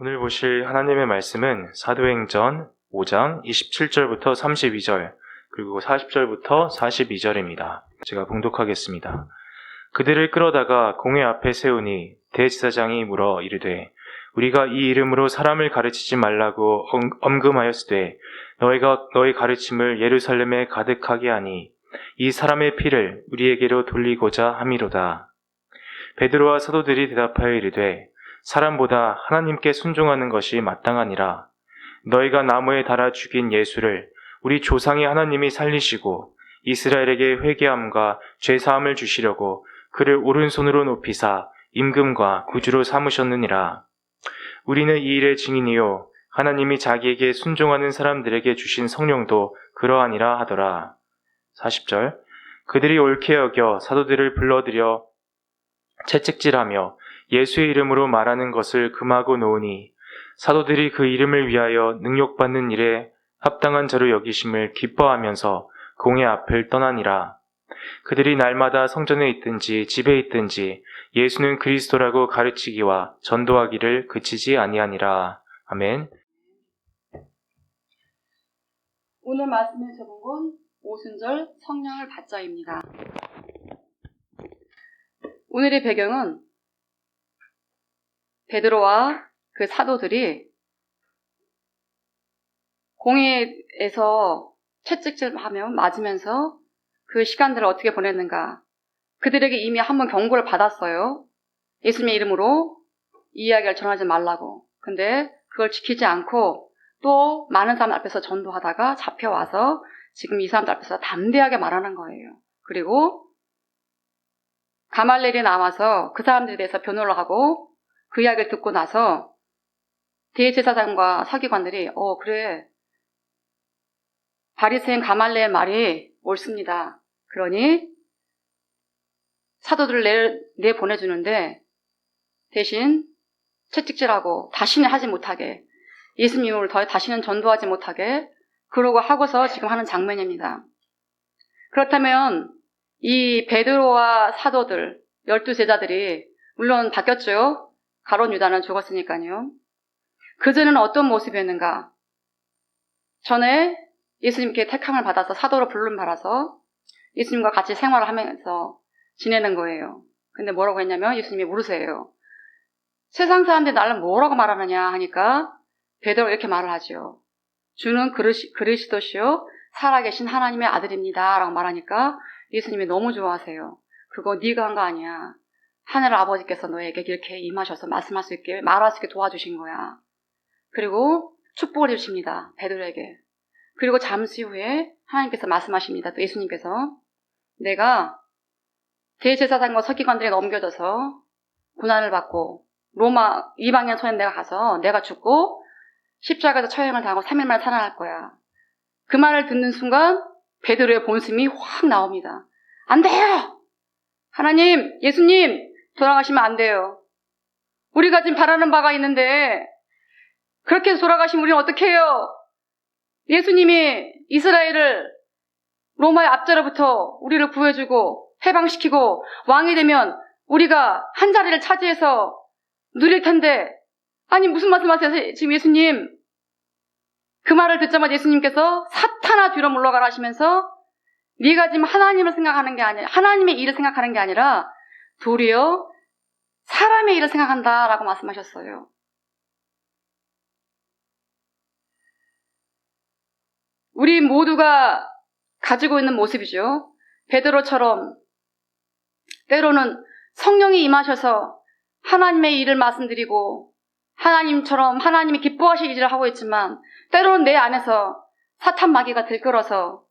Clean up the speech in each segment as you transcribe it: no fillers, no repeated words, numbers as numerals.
오늘 보실 하나님의 말씀은 사도행전 5장 27절부터 32절 그리고 40절부터 42절입니다. 제가 봉독하겠습니다. 그들을 끌어다가 공회 앞에 세우니 대제사장이 물어 이르되 우리가 이 이름으로 사람을 가르치지 말라고 엄금하였으되 너희 가르침을 예루살렘에 가득하게 하니 이 사람의 피를 우리에게로 돌리고자 함이로다. 베드로와 사도들이 대답하여 이르되 사람보다 하나님께 순종하는 것이 마땅하니라. 너희가 나무에 달아 죽인 예수를 우리 조상의 하나님이 살리시고 이스라엘에게 회개함과 죄사함을 주시려고 그를 오른손으로 높이사 임금과 구주로 삼으셨느니라. 우리는 이 일의 증인이요 하나님이 자기에게 순종하는 사람들에게 주신 성령도 그러하니라 하더라. 40절 그들이 옳게 여겨 사도들을 불러들여 채찍질하며 예수의 이름으로 말하는 것을 금하고 놓으니 사도들이 그 이름을 위하여 능욕받는 일에 합당한 자로 여기심을 기뻐하면서 공회 앞을 떠나니라. 그들이 날마다 성전에 있든지 집에 있든지 예수는 그리스도라고 가르치기와 전도하기를 그치지 아니하니라. 아멘. 오늘 말씀의 제목은 오순절 성령을 받자입니다. 오늘의 배경은 베드로와 그 사도들이 공회에서 채찍질하며 맞으면서 그 시간들을 어떻게 보냈는가. 그들에게 이미 한번 경고를 받았어요. 예수님의 이름으로 이 이야기를 전하지 말라고. 근데 그걸 지키지 않고 또 많은 사람 앞에서 전도하다가 잡혀와서 지금 이 사람들 앞에서 담대하게 말하는 거예요. 그리고 가말리엘이 나와서 그 사람들에 대해서 변호를 하고 그 이야기를 듣고 나서 대제사장과 서기관들이 그래 바리새인 가말리엘 말이 옳습니다. 그러니 사도들을 내보내주는데 대신 채찍질하고 다시는 하지 못하게 예수님을 다시는 전도하지 못하게 그러고 하고서 지금 하는 장면입니다. 그렇다면 이 베드로와 사도들 12제자들이 물론 바뀌었죠. 가룟 유다는 죽었으니까요. 그전에는 어떤 모습이었는가? 전에 예수님께 택함을 받아서 사도로 부름을 받아서 예수님과 같이 생활을 하면서 지내는 거예요. 근데 뭐라고 했냐면 예수님이 물으세요. 세상 사람들이 나를 뭐라고 말하느냐 하니까 베드로가 이렇게 말을 하죠. 주는 그리스도시요 살아계신 하나님의 아들입니다 라고 말하니까 예수님이 너무 좋아하세요. 그거 네가 한 거 아니야. 하늘 아버지께서 너에게 이렇게 임하셔서 말씀할 수 있게 말할 수 있게 도와주신 거야. 그리고 축복을 주십니다. 베드로에게. 그리고 잠시 후에 하나님께서 말씀하십니다. 또 예수님께서 내가 대제사장과 서기관들에 넘겨져서 고난을 받고 로마 이방인 손에 내가 가서 내가 죽고 십자가에서 처형을 당하고 3일 만에 살아날 거야. 그 말을 듣는 순간 베드로의 본심이 확 나옵니다. 안 돼요! 하나님, 예수님 돌아가시면 안 돼요. 우리가 지금 바라는 바가 있는데 그렇게 돌아가시면 우리는 어떻게 해요? 예수님이 이스라엘을 로마의 압제로부터 우리를 구해주고 해방시키고 왕이 되면 우리가 한 자리를 차지해서 누릴 텐데 아니 무슨 말씀하세요 지금 예수님? 그 말을 듣자마자 예수님께서 사탄아 뒤로 물러가라 하시면서 네가 지금 하나님을 생각하는 게 아니라 하나님의 일을 생각하는 게 아니라 도리어 사람의 일을 생각한다라고 말씀하셨어요. 우리 모두가 가지고 있는 모습이죠. 베드로처럼 때로는 성령이 임하셔서 하나님의 일을 말씀드리고 하나님처럼 하나님이 기뻐하실 일을 하고 있지만 때로는 내 안에서 사탄 마귀가 들끓어서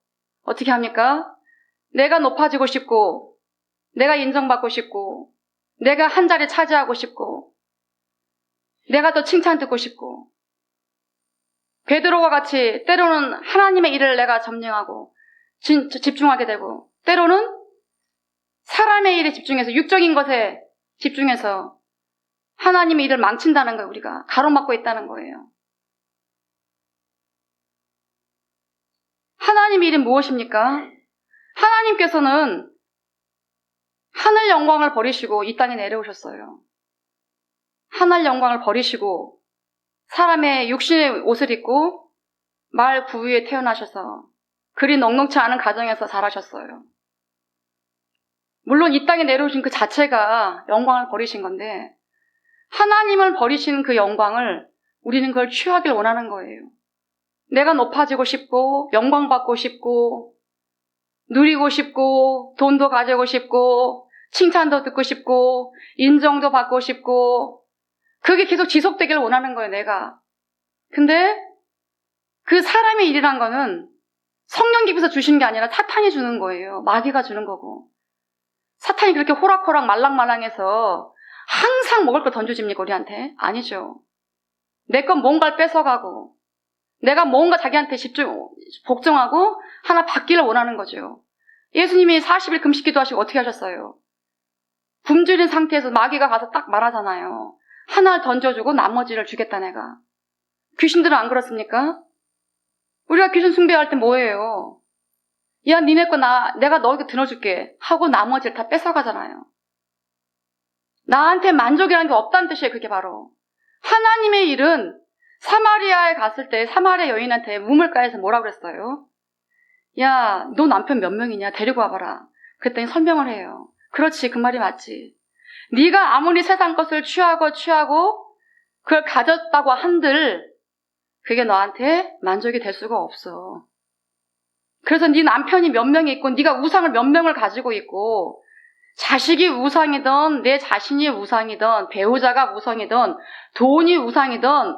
어떻게 합니까? 내가 높아지고 싶고 내가 인정받고 싶고 내가 한 자리 차지하고 싶고 내가 더 칭찬 듣고 싶고 베드로와 같이 때로는 하나님의 일을 내가 점령하고 집중하게 되고 때로는 사람의 일에 집중해서 육적인 것에 집중해서 하나님의 일을 망친다는 거예요. 우리가 가로막고 있다는 거예요. 하나님의 일은 무엇입니까? 하나님께서는 하늘 영광을 버리시고 이 땅에 내려오셨어요. 하늘 영광을 버리시고 사람의 육신의 옷을 입고 말 부위에 태어나셔서 그리 넉넉치 않은 가정에서 자라셨어요. 물론 이 땅에 내려오신 그 자체가 영광을 버리신 건데 하나님을 버리신 그 영광을 우리는 그걸 취하길 원하는 거예요. 내가 높아지고 싶고 영광 받고 싶고 누리고 싶고 돈도 가지고 싶고 칭찬도 듣고 싶고 인정도 받고 싶고 그게 계속 지속되길 원하는 거예요, 내가. 근데 그 사람의 일이란 거는 성령께서 주신 게 아니라 사탄이 주는 거예요. 마귀가 주는 거고. 사탄이 그렇게 호락호락 말랑말랑해서 항상 먹을 거 던져줍니까, 우리한테? 아니죠. 내 건 뭔가를 뺏어가고 내가 뭔가 자기한테 복종하고 하나 받기를 원하는 거죠. 예수님이 40일 금식기도 하시고 어떻게 하셨어요? 굶주린 상태에서 마귀가 가서 딱 말하잖아요. 하나 던져주고 나머지를 주겠다 내가. 귀신들은 안 그렇습니까? 우리가 귀신 숭배할 때 뭐예요? 야, 니네 거 내가 너에게 들어줄게 하고 나머지를 다 뺏어가잖아요. 나한테 만족이라는 게 없다는 뜻이에요. 그게 바로. 하나님의 일은 사마리아에 갔을 때 사마리아 여인한테 우물가에서 뭐라고 그랬어요? 야, 너 남편 몇 명이냐? 데리고 와봐라. 그랬더니 설명을 해요. 그렇지, 그 말이 맞지. 네가 아무리 세상 것을 취하고 그걸 가졌다고 한들 그게 너한테 만족이 될 수가 없어. 그래서 네 남편이 몇 명이 있고 네가 우상을 몇 명을 가지고 있고 자식이 우상이든 내 자신이 우상이든 배우자가 우상이든 돈이 우상이든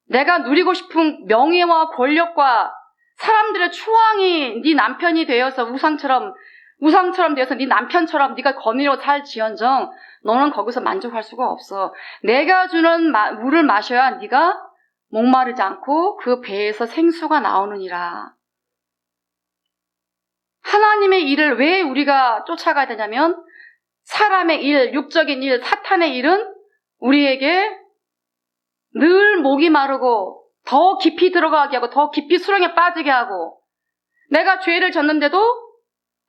내가 누리고 싶은 명예와 권력과 사람들의 추앙이 네 남편이 되어서 우상처럼 되어서 네 남편처럼 네가 거느리고 살지언정 너는 거기서 만족할 수가 없어. 내가 주는 물을 마셔야 네가 목마르지 않고 그 배에서 생수가 나오느니라. 하나님의 일을 왜 우리가 쫓아가야 되냐면 사람의 일, 육적인 일, 사탄의 일은 우리에게 늘 목이 마르고 더 깊이 들어가게 하고 더 깊이 수렁에 빠지게 하고 내가 죄를 졌는데도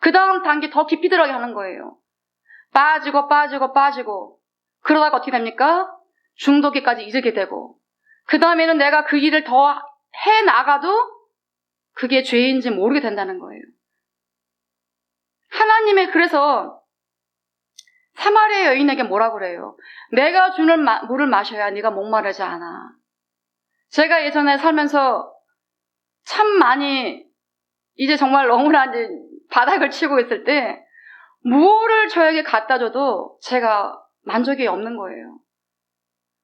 그 다음 단계 더 깊이 들어가게 하는 거예요. 빠지고 그러다가 어떻게 됩니까? 중독에까지 이르게 되고 그 다음에는 내가 그 일을 더 해나가도 그게 죄인지 모르게 된다는 거예요. 하나님의 그래서 사마리아 여인에게 뭐라 그래요? 내가 주는 물을 마셔야 네가 목마르지 않아. 제가 예전에 살면서 참 많이 이제 정말 너무나 이제 바닥을 치고 있을 때 무엇을 저에게 갖다 줘도 제가 만족이 없는 거예요.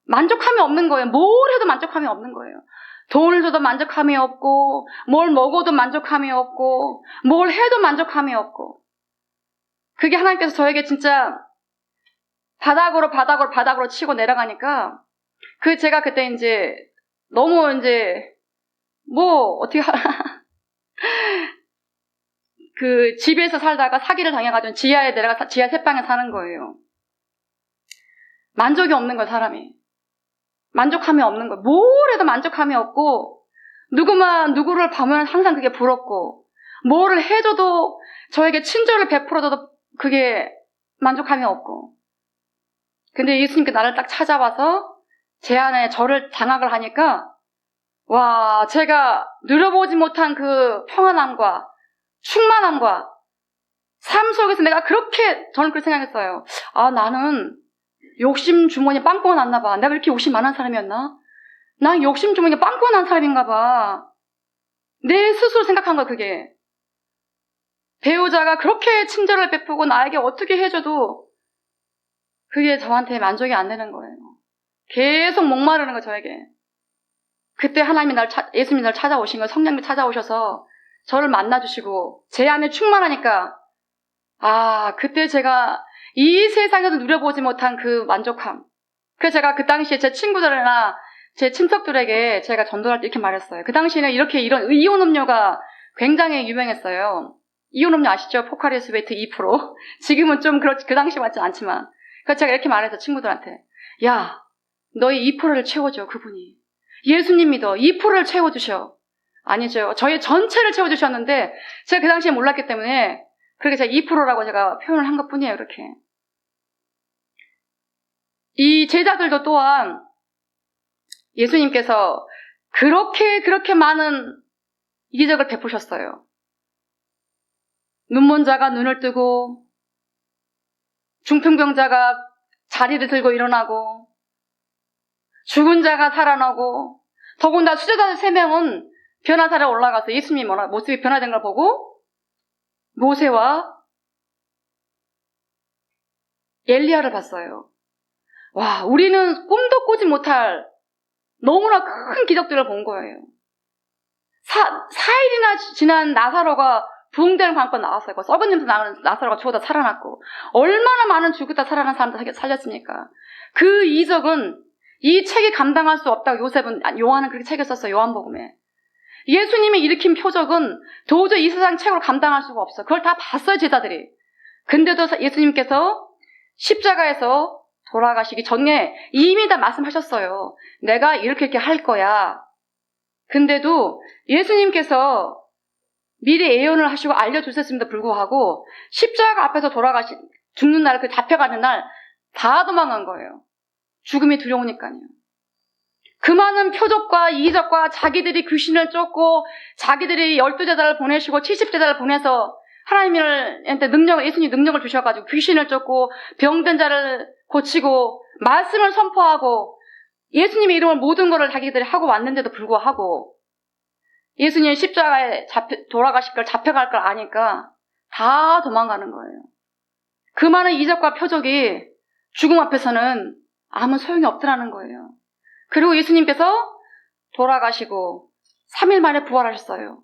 만족함이 없는 거예요. 뭘 해도 만족함이 없는 거예요. 돈을 줘도 만족함이 없고 뭘 먹어도 만족함이 없고 뭘 해도 만족함이 없고 그게 하나님께서 저에게 진짜 바닥으로 치고 내려가니까 제가 그때 이제 너무 이제 어떻게 그 집에서 살다가 사기를 당해가지고 지하에 내려가 지하 셋방에 사는 거예요. 만족이 없는 거예요, 사람이. 만족함이 없는 거예요. 뭘 해도 만족함이 없고 누구를 보면 항상 그게 부럽고 뭐를 해줘도 저에게 친절을 베풀어줘도 그게 만족함이 없고 근데 예수님께 나를 딱 찾아와서 제 안에 저를 장악을 하니까 와, 제가 누려보지 못한 그 평안함과 충만함과 삶 속에서 내가 저는 그렇게 생각했어요. 아, 나는 욕심 주머니에 빵꾸가 났나 봐. 내가 이렇게 욕심 많은 사람이었나? 난 욕심 주머니에 빵꾸가 난 사람인가 봐. 내 스스로 생각한 거야, 그게. 배우자가 그렇게 친절을 베푸고 나에게 어떻게 해줘도 그게 저한테 만족이 안 되는 거예요. 계속 목마르는 거예요, 저에게. 그때 예수님이 날 찾아오신 거예요. 성령님이 찾아오셔서 저를 만나주시고 제 안에 충만하니까 그때 제가 이 세상에서 누려보지 못한 그 만족함. 그래서 제가 그 당시에 제 친구들이나 제 친척들에게 제가 전도할 때 이렇게 말했어요. 그 당시에는 이런 이온 음료가 굉장히 유명했어요. 이온 음료 아시죠? 포카리 스웨트 2%. 지금은 좀 그 당시 맞진 않지만. 그래서 제가 이렇게 말해서 친구들한테 야, 너희 2%를 채워줘, 그분이. 예수님 믿어. 2%를 채워주셔. 아니죠. 저희 전체를 채워주셨는데 제가 그 당시에 몰랐기 때문에 그렇게 제가 2%라고 제가 표현을 한 것뿐이에요. 이렇게. 이 제자들도 또한 예수님께서 그렇게 많은 이기적을 베푸셨어요. 눈먼 자가 눈을 뜨고, 중풍병자가 자리를 들고 일어나고, 죽은 자가 살아나고, 더군다나 수제자 3명은 변화산에 올라가서 예수님이 모습이 변화된 걸 보고 모세와 엘리야를 봤어요. 와, 우리는 꿈도 꾸지 못할 너무나 큰 기적들을 본 거예요. 4일이나 지난 나사로가 부흥되는 광고 나왔어요. 썩은 냄새 나는 나사로가 죽어다 살아났고, 얼마나 많은 죽었다 살아난 사람들 살렸습니까? 그 이적은 이 책이 감당할 수 없다고 요한은 그렇게 책을 썼어요. 요한복음에. 예수님이 일으킨 표적은 도저히 이 세상 책으로 감당할 수가 없어. 그걸 다 봤어요, 제자들이. 근데도 예수님께서 십자가에서 돌아가시기 전에 이미 다 말씀하셨어요. 내가 이렇게 할 거야. 근데도 예수님께서 미리 예언을 하시고 알려주셨음에도 불구하고 십자가 앞에서 죽는 날, 그 잡혀가는 날 다 도망간 거예요. 죽음이 두려우니까요. 그 많은 표적과 이적과 자기들이 귀신을 쫓고 자기들이 12제자를 보내시고 70제자를 보내서 하나님한테 예수님 능력을 주셔가지고 귀신을 쫓고 병든 자를 고치고 말씀을 선포하고 예수님의 이름을 모든 것을 자기들이 하고 왔는데도 불구하고 예수님 십자가에 돌아가실 걸 잡혀갈 걸 아니까 다 도망가는 거예요. 그 많은 이적과 표적이 죽음 앞에서는 아무 소용이 없더라는 거예요. 그리고 예수님께서 돌아가시고 3일 만에 부활하셨어요.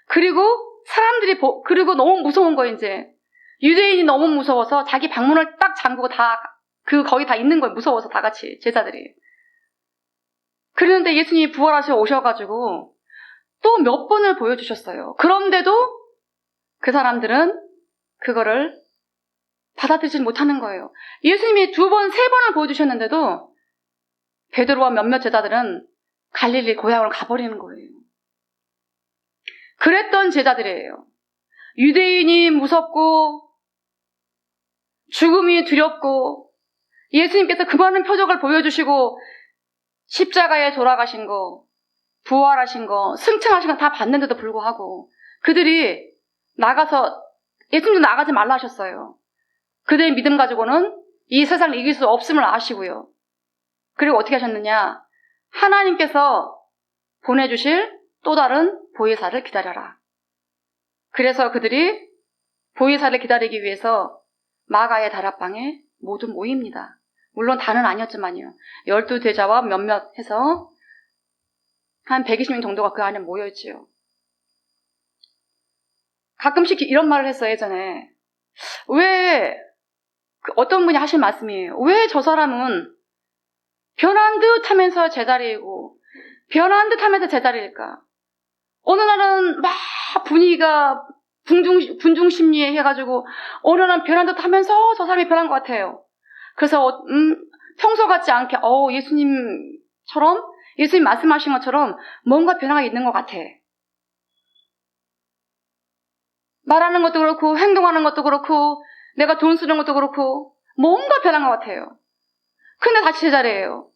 그리고 사람들이 그리고 너무 무서운 거예요. 이제 유대인이 너무 무서워서 자기 방문을 딱 잠그고 거기 다 있는 거예요. 무서워서 다 같이 제자들이. 그런데 예수님이 부활하셔 오셔가지고 또 몇 번을 보여주셨어요. 그런데도 그 사람들은 그거를 받아들이지 못하는 거예요. 예수님이 2번, 3번을 보여주셨는데도 베드로와 몇몇 제자들은 갈릴리 고향으로 가버리는 거예요. 그랬던 제자들이에요. 유대인이 무섭고 죽음이 두렵고 예수님께서 그 많은 표적을 보여주시고 십자가에 돌아가신 거, 부활하신 거, 승천하신 거 다 봤는데도 불구하고 그들이 예수님도 나가지 말라 하셨어요. 그들의 믿음 가지고는 이 세상을 이길 수 없음을 아시고요. 그리고 어떻게 하셨느냐? 하나님께서 보내주실 또 다른 보혜사를 기다려라. 그래서 그들이 보혜사를 기다리기 위해서 마가의 다락방에 모두 모입니다. 물론 다는 아니었지만요. 12제자와 몇몇 해서 한 120명 정도가 그 안에 모여있지요. 가끔씩 이런 말을 했어요, 예전에. 어떤 분이 하신 말씀이에요. 왜 저 사람은 변한 듯 하면서 제자리이고 변한 듯 하면서 제자리일까? 어느 날은 막 분위기가 군중심리에 해가지고 어느 날은 변한 듯 하면서 저 사람이 변한 것 같아요. 그래서 평소 같지 않게 예수님 말씀하신 것처럼 뭔가 변화가 있는 것 같아. 말하는 것도 그렇고 행동하는 것도 그렇고 내가 돈 쓰는 것도 그렇고 뭔가 변한 것 같아요. 근데 다시 제자리예요.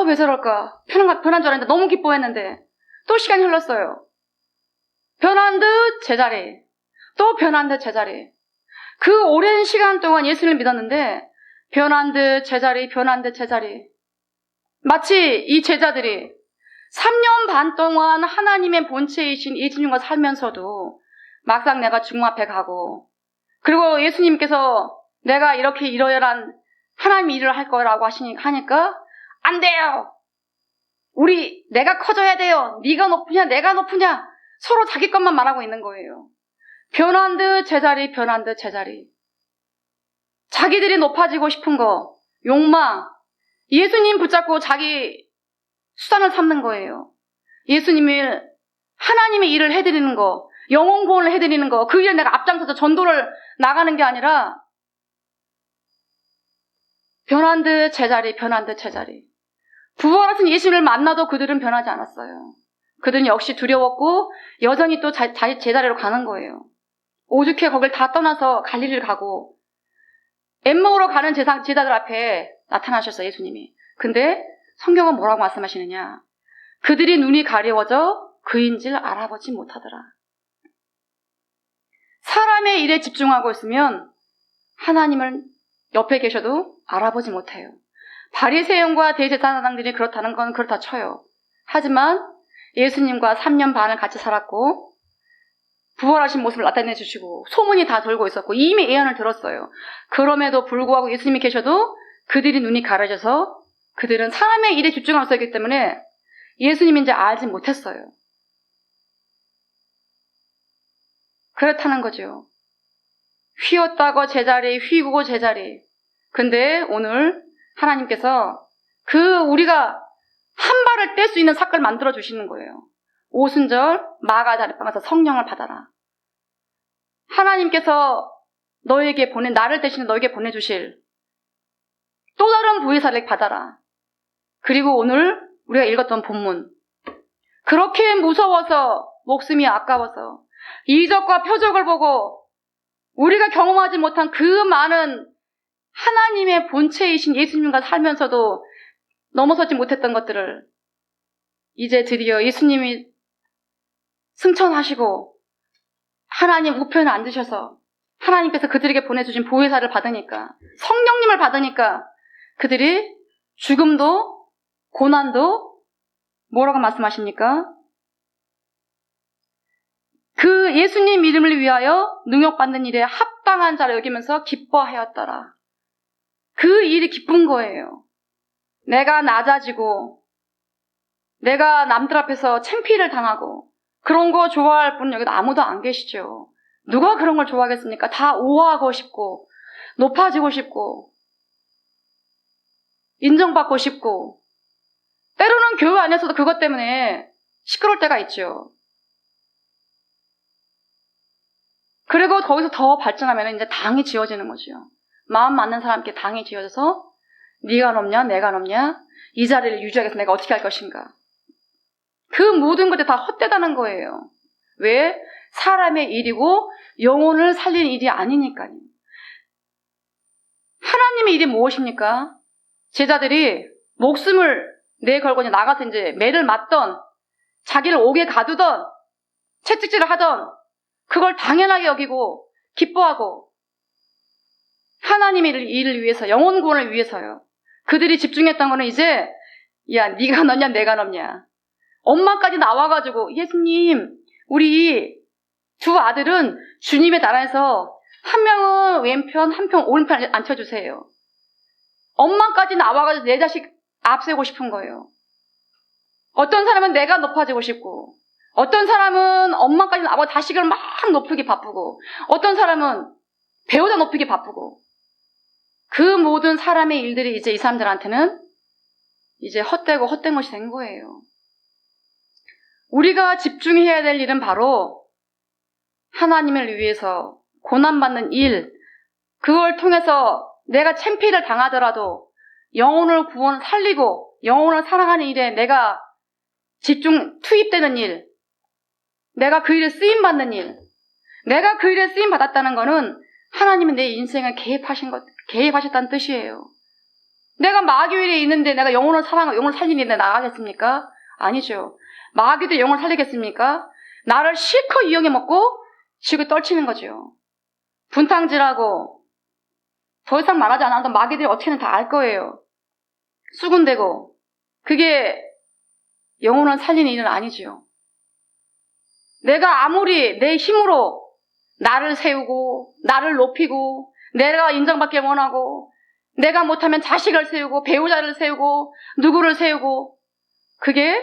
왜 저럴까? 변한 줄 알았는데 너무 기뻐했는데 또 시간이 흘렀어요. 변한 듯 제자리, 또 변한 듯 제자리. 그 오랜 시간 동안 예수를 믿었는데 변한 듯 제자리, 변한 듯 제자리. 마치 이 제자들이 3년 반 동안 하나님의 본체이신 예수님과 살면서도 막상 내가 죽음 앞에 가고 그리고 예수님께서 내가 이렇게 이러이러한 하나님 일을 할 거라고 하니까 안 돼요. 내가 커져야 돼요. 네가 높으냐 내가 높으냐 서로 자기 것만 말하고 있는 거예요. 변한 듯 제자리, 변한 듯 제자리. 자기들이 높아지고 싶은 거, 욕망, 예수님 붙잡고 자기 수단을 삼는 거예요. 하나님의 일을 해드리는 거, 영혼 구원을 해드리는 거, 그 일을 내가 앞장서서 전도를 나가는 게 아니라 변한 듯 제자리, 변한 듯 제자리. 부활하신 예수님을 만나도 그들은 변하지 않았어요. 그들은 역시 두려웠고 여전히 또 제자리로 가는 거예요. 오죽해 거길 다 떠나서 갈릴리를 가고 엠마오로 가는 제자들 앞에 나타나셨어요, 예수님이. 근데 성경은 뭐라고 말씀하시느냐? 그들이 눈이 가려워져 그인 줄 알아보지 못하더라. 사람의 일에 집중하고 있으면 하나님을 옆에 계셔도 알아보지 못해요. 바리새인과 대제사장들이 그렇다는 건 그렇다 쳐요. 하지만 예수님과 3년 반을 같이 살았고 부활하신 모습을 나타내 주시고 소문이 다 돌고 있었고 이미 예언을 들었어요. 그럼에도 불구하고 예수님이 계셔도 그들이 눈이 가려져서 그들은 사람의 일에 집중하고 있었기 때문에 예수님인지 알지 못했어요. 그렇다는 거죠. 휘었다고 제자리, 휘고 제자리. 근데 오늘 하나님께서 우리가 한 발을 뗄 수 있는 사건을 만들어 주시는 거예요. 오순절 마가다락방에서 성령을 받아라. 하나님께서 나를 대신해 너에게 보내주실 또 다른 보혜사를 받아라. 그리고 오늘 우리가 읽었던 본문. 그렇게 무서워서 목숨이 아까워서 이적과 표적을 보고 우리가 경험하지 못한 그 많은 하나님의 본체이신 예수님과 살면서도 넘어서지 못했던 것들을 이제 드디어 예수님이 승천하시고 하나님 우편에 앉으셔서 하나님께서 그들에게 보내주신 보혜사를 받으니까 성령님을 받으니까 그들이 죽음도 고난도 뭐라고 말씀하십니까? 그 예수님 이름을 위하여 능욕받는 일에 합당한 자를 여기면서 기뻐하였더라. 그 일이 기쁜 거예요. 내가 낮아지고 내가 남들 앞에서 창피를 당하고 그런 거 좋아할 분은 여기도 아무도 안 계시죠. 누가 그런 걸 좋아하겠습니까? 다 우아하고 싶고 높아지고 싶고 인정받고 싶고 때로는 교회 안에서도 그것 때문에 시끄러울 때가 있죠. 그리고 거기서 더 발전하면 이제 당이 지어지는 거죠. 마음 맞는 사람께 당이 지어져서 네가 넘냐 내가 넘냐 이 자리를 유지하기 위해서 내가 어떻게 할 것인가. 그 모든 것들이 다 헛되다는 거예요. 왜? 사람의 일이고 영혼을 살리는 일이 아니니까요. 하나님의 일이 무엇입니까? 제자들이 목숨을 내걸고 나가서 이제 매를 맞던 자기를 옥에 가두던 채찍질을 하던 그걸 당연하게 여기고 기뻐하고 하나님의 일을 위해서 영혼 구원을 위해서요. 그들이 집중했던 거는 이제 야 네가 넘냐 내가 넘냐 엄마까지 나와가지고 예수님 우리 두 아들은 주님의 나라에서 한 명은 왼편 한 편 오른편 앉혀주세요. 엄마까지 나와가지고 내 자식 앞세우고 싶은 거예요. 어떤 사람은 내가 높아지고 싶고 어떤 사람은 엄마까지 나와 자식을 막 높이기 바쁘고 어떤 사람은 배우자 높이기 바쁘고 그 모든 사람의 일들이 이제 이 사람들한테는 이제 헛되고 헛된 것이 된 거예요. 우리가 집중해야 될 일은 바로 하나님을 위해서 고난받는 일, 그걸 통해서 내가 창피를 당하더라도 영혼을 구원 살리고 영혼을 사랑하는 일에 내가 투입되는 일, 내가 그 일에 쓰임받는 일, 내가 그 일에 쓰임받았다는 거는 하나님은 내 인생을 개입하셨다는 뜻이에요. 내가 마귀일에 있는데 내가 영혼을 사랑하고 영혼을 살리는 일에 나가겠습니까? 아니죠. 마귀도 영혼을 살리겠습니까? 나를 실컷 이용해 먹고 지고 떨치는 거죠. 분탕질하고 더 이상 말하지 않아도 마귀들이 어떻게든 다 알 거예요. 수군대고 그게 영혼을 살리는 일은 아니죠. 내가 아무리 내 힘으로 나를 세우고 나를 높이고 내가 인정받길 원하고 내가 못하면 자식을 세우고 배우자를 세우고 누구를 세우고 그게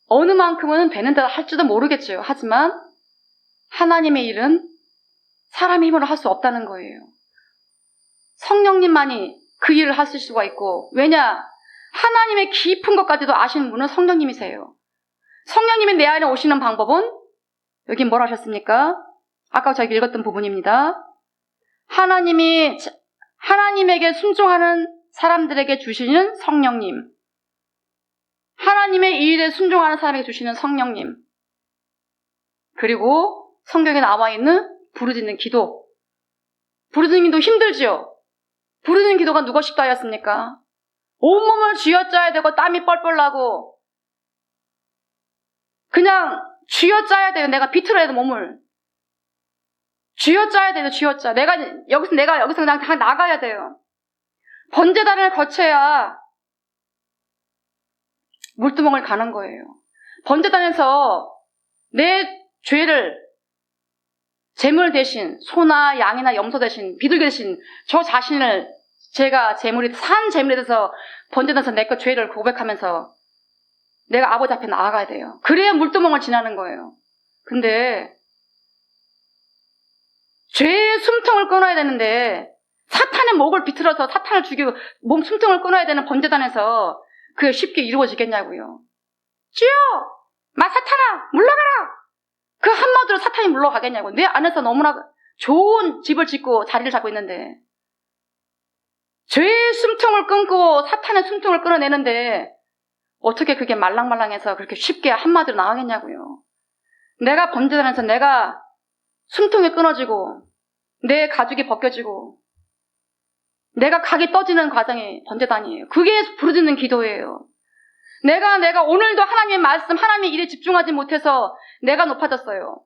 어느 만큼은 되는 대로 할지도 모르겠죠. 하지만 하나님의 일은 사람의 힘으로 할 수 없다는 거예요. 성령님만이 그 일을 하실 수가 있고 왜냐? 하나님의 깊은 것까지도 아시는 분은 성령님이세요. 성령님이 내 안에 오시는 방법은 여기 뭘 하셨습니까? 아까 저희가 읽었던 부분입니다. 하나님에게 순종하는 사람들에게 주시는 성령님, 하나님의 일에 순종하는 사람에게 주시는 성령님, 그리고 성경에 나와 있는 부르짖는 기도. 부르짖는 기도 힘들죠? 부르짖는 기도가 누가 쉽다 하였습니까? 온몸을 쥐어짜야 되고 땀이 뻘뻘 나고 그냥 쥐어짜야 돼요. 내가 비틀어야 돼 몸을. 쥐어짜야 돼요. 쥐어짜. 내가 여기서 그냥 다 나가야 돼요. 번제단을 거쳐야 물두멍을 가는 거예요. 번제단에서 내 죄를 제물 대신 소나 양이나 염소 대신 비둘기 대신 저 자신을 제가 산 제물에 대해서 번제단에서 내 것 죄를 고백하면서 내가 아버지 앞에 나아가야 돼요. 그래야 물두멍을 지나는 거예요. 근데 죄의 숨통을 끊어야 되는데 사탄의 목을 비틀어서 사탄을 죽이고 몸 숨통을 끊어야 되는 번제단에서 그게 쉽게 이루어지겠냐고요. 주여! 마 사탄아! 물러가라! 그 한마디로 사탄이 물러가겠냐고. 내 안에서 너무나 좋은 집을 짓고 자리를 잡고 있는데 죄의 숨통을 끊고 사탄의 숨통을 끊어내는데 어떻게 그게 말랑말랑해서 그렇게 쉽게 한마디로 나가겠냐고요. 내가 번제단에서 내가 숨통이 끊어지고 내 가죽이 벗겨지고 내가 각이 떠지는 과정이 번제단이에요. 그게 부르짖는 기도예요. 내가 오늘도 하나님의 말씀, 하나님의 일에 집중하지 못해서 내가 높아졌어요.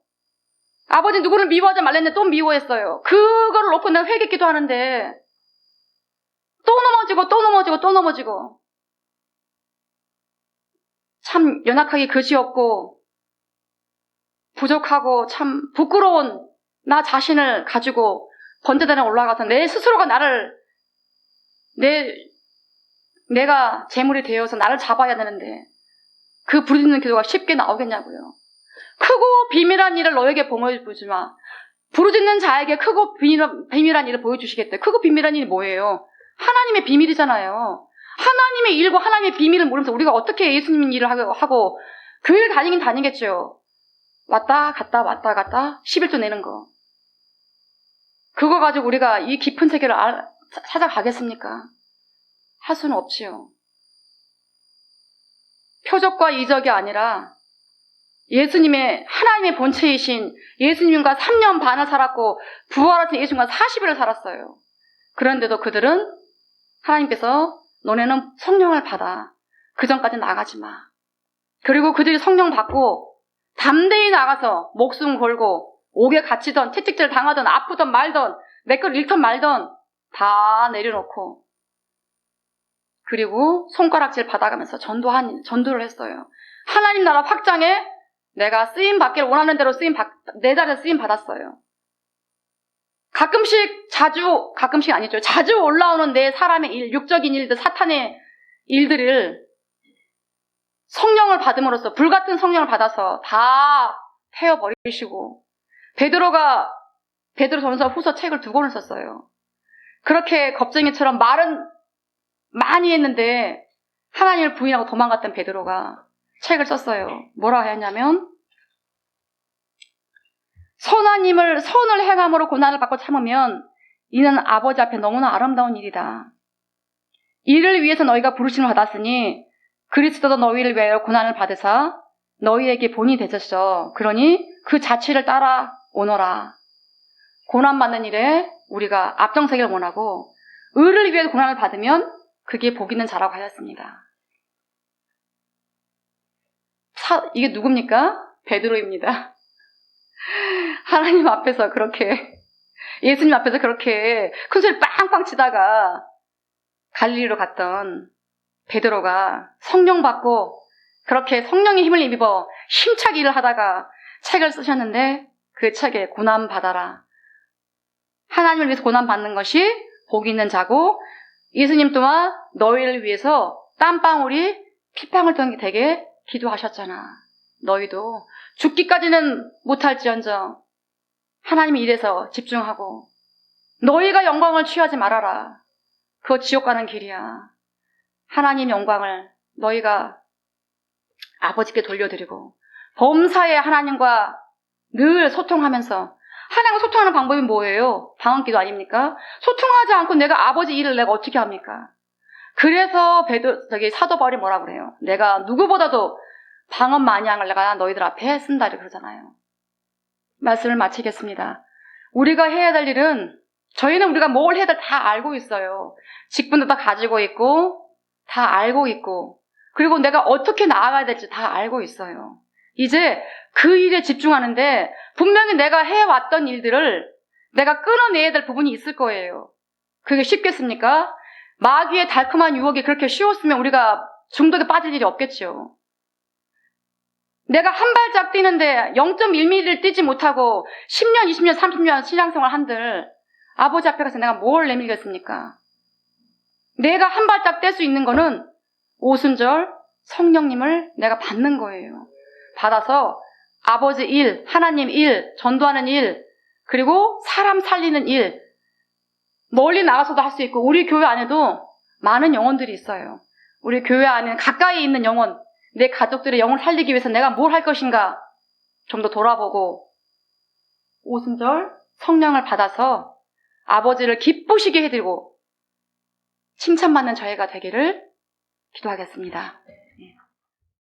아버지 누구를 미워하지 말랬는데 또 미워했어요. 그거를 놓고 내가 회개 기도하는데 또 넘어지고 참 연약하기 그지없고 부족하고 참 부끄러운 나 자신을 가지고 번제단에 올라가서 내 스스로가 내가 재물이 되어서 나를 잡아야 되는데 그 부르짖는 기도가 쉽게 나오겠냐고요. 크고 비밀한 일을 너에게 보여주지 마. 부르짖는 자에게 크고 비밀한 일을 보여주시겠대. 크고 비밀한 일이 뭐예요? 하나님의 비밀이잖아요. 하나님의 일과 하나님의 비밀을 모르면서 우리가 어떻게 예수님 일을 하고 교회를 다니긴 다니겠죠. 왔다 갔다 11조 내는 거. 그거 가지고 우리가 이 깊은 세계를 찾아가겠습니까? 할 수는 없지요. 표적과 이적이 아니라 예수님의 하나님의 본체이신 예수님과 3년 반을 살았고 부활하신 예수님과 40일을 살았어요. 그런데도 그들은 하나님께서 너네는 성령을 받아. 그 전까지 나가지 마. 그리고 그들이 성령 받고 담대히 나가서 목숨 걸고 옥에 갇히던 채찍질 당하던 아프던 말던 내 걸 잃던 말던 다 내려놓고 그리고 손가락질 받아가면서 전도를 했어요. 하나님 나라 확장에 내가 쓰임 받기를 원하는 대로 내 자리에 쓰임 받았어요. 가끔씩 아니죠. 자주 올라오는 내 사람의 일, 육적인 일들, 사탄의 일들을 성령을 받음으로써 불같은 성령을 받아서 다 태워버리시고 베드로 전서 후서 책을 2권을 썼어요. 그렇게 겁쟁이처럼 말은 많이 했는데 하나님을 부인하고 도망갔던 베드로가 책을 썼어요. 뭐라 했냐면 선을 행함으로 고난을 받고 참으면 이는 아버지 앞에 너무나 아름다운 일이다. 이를 위해서 너희가 부르심을 받았으니 그리스도도 너희를 위하여 고난을 받으사 너희에게 본이 되셨어. 그러니 그 자취를 따라 오너라. 고난받는 일에 우리가 앞장서기를 원하고 의를 위해 고난을 받으면 그게 복 있는 자라고 하였습니다. 이게 누굽니까? 베드로입니다. 하나님 앞에서 그렇게 예수님 앞에서 그렇게 큰소리 빵빵 치다가 갈릴리로 갔던 베드로가 성령 받고 그렇게 성령의 힘을 입어 힘차게 일을 하다가 책을 쓰셨는데 그 책에 고난 받아라. 하나님을 위해서 고난 받는 것이 복 있는 자고 예수님 또한 너희를 위해서 땀방울이 피방울 되게 기도하셨잖아. 너희도 죽기까지는 못할지언정 하나님의 일에서 집중하고 너희가 영광을 취하지 말아라. 그거 지옥 가는 길이야. 하나님 영광을 너희가 아버지께 돌려드리고 범사에 하나님과 늘 소통하면서 하나님과 소통하는 방법이 뭐예요? 방언기도 아닙니까? 소통하지 않고 내가 아버지 일을 내가 어떻게 합니까? 그래서 사도 바울이 뭐라 그래요? 내가 누구보다도 방언 마냥을 내가 너희들 앞에 쓴다 이렇게 그러잖아요. 말씀을 마치겠습니다. 우리가 해야 될 일은 저희는 우리가 뭘 해야 될 다 알고 있어요. 직분도 다 가지고 있고 다 알고 있고, 그리고 내가 어떻게 나아가야 될지 다 알고 있어요. 이제 그 일에 집중하는데 분명히 내가 해왔던 일들을 내가 끊어내야 될 부분이 있을 거예요. 그게 쉽겠습니까? 마귀의 달콤한 유혹이 그렇게 쉬웠으면 우리가 중독에 빠질 일이 없겠죠. 내가 한 발짝 뛰는데 0.1mm를 뛰지 못하고 10년, 20년, 30년 신앙생활 한들 아버지 앞에 가서 내가 뭘 내밀겠습니까? 내가 한 발짝 뗄 수 있는 거는 오순절 성령님을 내가 받는 거예요. 받아서 아버지 일, 하나님 일, 전도하는 일, 그리고 사람 살리는 일, 멀리 나가서도 할 수 있고 우리 교회 안에도 많은 영혼들이 있어요. 우리 교회 안에 가까이 있는 영혼, 내 가족들의 영혼을 살리기 위해서 내가 뭘 할 것인가 좀 더 돌아보고 오순절 성령을 받아서 아버지를 기쁘시게 해드리고 칭찬받는 저희가 되기를 기도하겠습니다.